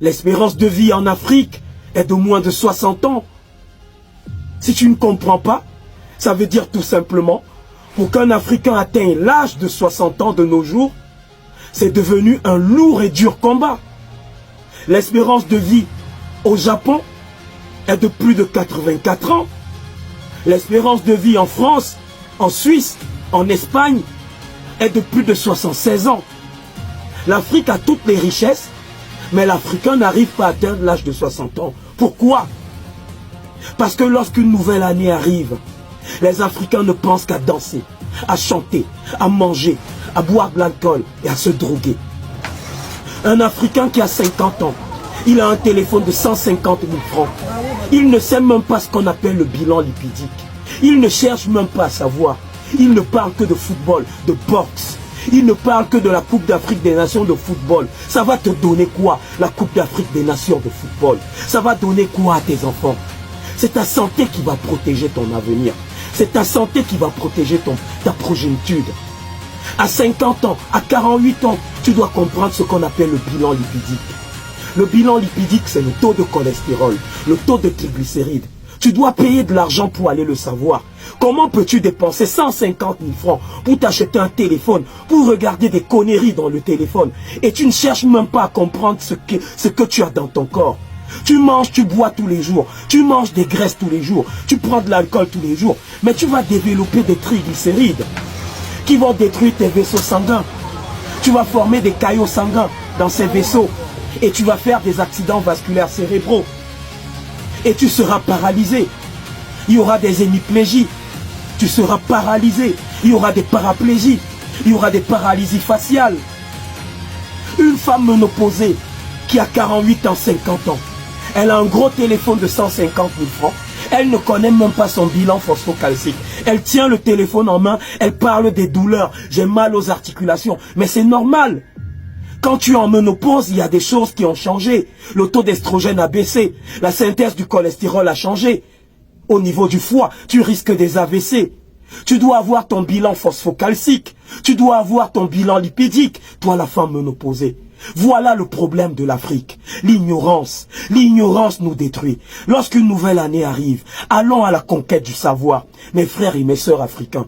L'espérance de vie en Afrique est de moins de 60 ans. Si tu ne comprends pas, ça veut dire tout simplement, pour qu'un Africain atteigne l'âge de 60 ans de nos jours, c'est devenu un lourd et dur combat. L'espérance de vie au Japon est de plus de 84 ans. L'espérance de vie en France, en Suisse, en Espagne est de plus de 76 ans. L'Afrique a toutes les richesses, mais l'Africain n'arrive pas à atteindre l'âge de 60 ans. Pourquoi? Parce que lorsqu'une nouvelle année arrive, les Africains ne pensent qu'à danser, à chanter, à manger, à boire de l'alcool et à se droguer. Un Africain qui a 50 ans, il a un téléphone de 150 000 francs. Il ne sait même pas ce qu'on appelle le bilan lipidique. Il ne cherche même pas à savoir. Il ne parle que de football, de boxe. Il ne parle que de la Coupe d'Afrique des Nations de football. Ça va te donner quoi, la Coupe d'Afrique des Nations de football? Ça va donner quoi à tes enfants? C'est ta santé qui va protéger ton avenir. C'est ta santé qui va protéger ta progéniture. À 50 ans, à 48 ans, tu dois comprendre ce qu'on appelle le bilan lipidique. Le bilan lipidique, c'est le taux de cholestérol, le taux de triglycérides. Tu dois payer de l'argent pour aller le savoir. Comment peux-tu dépenser 150 000 francs pour t'acheter un téléphone, pour regarder des conneries dans le téléphone, et tu ne cherches même pas à comprendre ce que tu as dans ton corps? Tu manges, tu bois tous les jours, tu manges des graisses tous les jours, tu prends de l'alcool tous les jours, mais tu vas développer des triglycérides qui vont détruire tes vaisseaux sanguins. Tu vas former des caillots sanguins dans ces vaisseaux et tu vas faire des accidents vasculaires cérébraux. Et tu seras paralysé. Il y aura des hémiplégies. Tu seras paralysé. Il y aura des paraplégies. Il y aura des paralysies faciales. Une femme ménopausée qui a 48 ans, 50 ans, elle a un gros téléphone de 150 000 francs. Elle ne connaît même pas son bilan phosphocalcique. Elle tient le téléphone en main, elle parle des douleurs. J'ai mal aux articulations. Mais c'est normal. Quand tu es en ménopause, il y a des choses qui ont changé. Le taux d'estrogène a baissé. La synthèse du cholestérol a changé. Au niveau du foie, tu risques des AVC. Tu dois avoir ton bilan phosphocalcique. Tu dois avoir ton bilan lipidique, toi la femme ménopausée. Voilà le problème de l'Afrique. L'ignorance. L'ignorance nous détruit. Lorsqu'une nouvelle année arrive, allons à la conquête du savoir. Mes frères et mes sœurs africains.